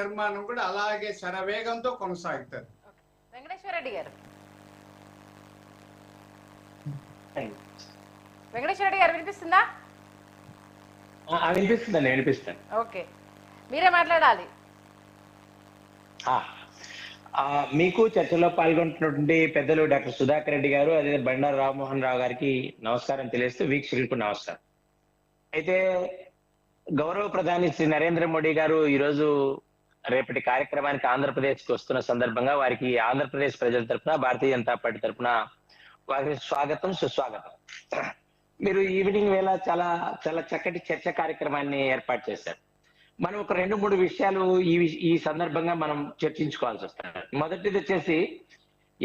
నిర్మాణం కూడా అలాగే శరవేగంతో కొనసాగుతుంది. వెంకటేశ్వర రెడ్డి గారు వినిపిస్తుందా? వినిపిస్తుందండి, వినిపిస్తాను. ఓకే, మీరే మాట్లాడాలి. మీకు చర్చలో పాల్గొంటున్నటువంటి పెద్దలు డాక్టర్ సుధాకర్ రెడ్డి గారు, అదే బండారు రామ్మోహన్ రావు గారికి నమస్కారం తెలియజేస్తూ వీక్షకులకు నమస్కారం. అయితే గౌరవ ప్రధాని శ్రీ నరేంద్ర మోడీ గారు ఈరోజు రేపటి కార్యక్రమానికి ఆంధ్రప్రదేశ్ కి వస్తున్న సందర్భంగా వారికి ఆంధ్రప్రదేశ్ ప్రజల తరఫున, భారతీయ జనతా పార్టీ తరఫున వారికి స్వాగతం, సుస్వాగతం. మీరు ఈవినింగ్ వేళ చాలా చాలా చక్కటి చర్చ కార్యక్రమాన్ని ఏర్పాటు చేశారు. మనం ఒక 2-3 విషయాలు ఈ సందర్భంగా మనం చర్చించుకోవాల్సి వస్తుంది. మొదటిది వచ్చేసి,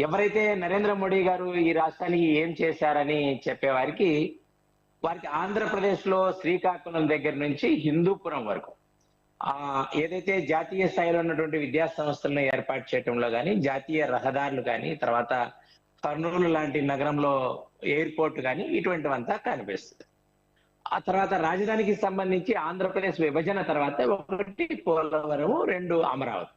ఎవరైతే నరేంద్ర మోడీ గారు ఈ రాష్ట్రానికి ఏం చేశారని చెప్పేవారికి, వారికి ఆంధ్రప్రదేశ్ లో శ్రీకాకుళం దగ్గర నుంచి హిందూపురం వరకు ఏదైతే జాతీయ స్థాయిలో ఉన్నటువంటి విద్యా సంస్థలను ఏర్పాటు చేయడంలో కానీ, జాతీయ రహదారులు కానీ, తర్వాత కర్నూలు లాంటి నగరంలో ఎయిర్పోర్ట్ కానీ, ఇటువంటివంతా కనిపిస్తుంది. ఆ తర్వాత రాజధానికి సంబంధించి ఆంధ్రప్రదేశ్ విభజన తర్వాత 1 పోలవరం, 2 అమరావతి.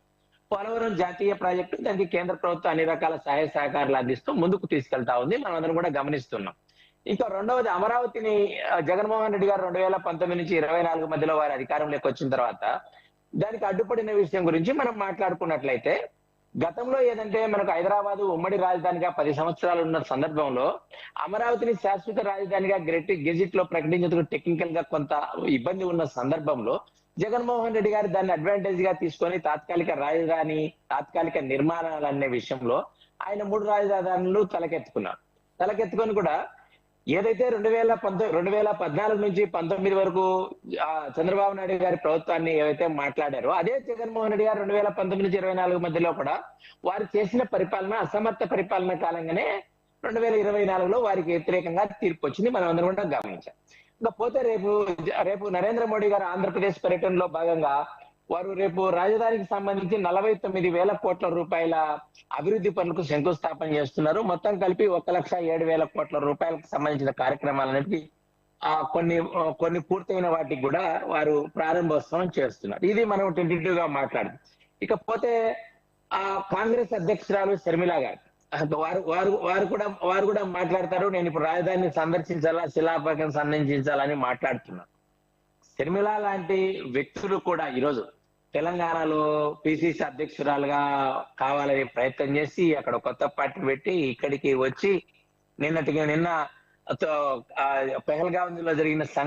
పోలవరం జాతీయ ప్రాజెక్టు, దానికి కేంద్ర ప్రభుత్వం అన్ని రకాల సహాయ సహకారాలు అందిస్తూ ముందుకు తీసుకెళ్తా ఉంది, మనం అందరం కూడా గమనిస్తున్నాం. ఇంకా రెండవది అమరావతిని జగన్మోహన్ రెడ్డి గారు 2019 నుంచి 24 మధ్యలో వారి అధికారంలోకి వచ్చిన తర్వాత దానికి అడ్డుపడిన విషయం గురించి మనం మాట్లాడుకున్నట్లయితే, గతంలో ఏదంటే మనకు హైదరాబాద్ ఉమ్మడి రాజధానిగా 10 సంవత్సరాలు ఉన్న సందర్భంలో అమరావతిని శాశ్వత రాజధానిగా గెజిట్ లో ప్రకటించేందుకు టెక్నికల్ గా కొంత ఇబ్బంది ఉన్న సందర్భంలో జగన్మోహన్ రెడ్డి గారు దాన్ని అడ్వాంటేజ్ గా తీసుకొని తాత్కాలిక రాజధాని, తాత్కాలిక నిర్మాణాలు అనే విషయంలో ఆయన 3 రాజధానులు తలకెత్తుకొని కూడా ఏదైతే 2014 నుంచి 19 వరకు చంద్రబాబు నాయుడు గారి ప్రభుత్వాన్ని ఏవైతే మాట్లాడారో, అదే జగన్మోహన్ రెడ్డి గారు 2019 నుంచి 24 మధ్యలో కూడా వారు చేసిన పరిపాలన అసమర్థ పరిపాలన కాలంగానే 2024లో వారికి వ్యతిరేకంగా తీర్పు వచ్చింది, మనం అందరం కూడా గమనించాం. ఇకపోతే రేపు నరేంద్ర మోడీ గారు ఆంధ్రప్రదేశ్ పర్యటనలో భాగంగా వారు రేపు రాజధానికి సంబంధించి 49,000 కోట్ల రూపాయల అభివృద్ధి పనులకు శంకుస్థాపన చేస్తున్నారు. మొత్తం కలిపి 1,07,000 కోట్ల రూపాయలకు సంబంధించిన కార్యక్రమాలన్నిటికీ కొన్ని పూర్తయిన వాటికి కూడా వారు ప్రారంభోత్సవం చేస్తున్నారు. ఇది మనం టెంటేటివ్ గా మాట్లాడుతాం. ఇకపోతే కాంగ్రెస్ అధ్యక్షురాలు షర్మిల గారు వారు కూడా మాట్లాడతారు, నేను ఇప్పుడు రాజధానిని సందర్శించాలా, శిలాఫలకం సందర్శించాలని మాట్లాడుతున్నారు. షర్మిల లాంటి వ్యక్తులు కూడా ఈరోజు తెలంగాణలో పిసిసి అధ్యక్షురాలుగా కావాలని ప్రయత్నం చేసి అక్కడ కొత్త పార్టీ పెట్టి ఇక్కడికి వచ్చి నిన్న పెహల్గాం లో జరిగిన సంఘటన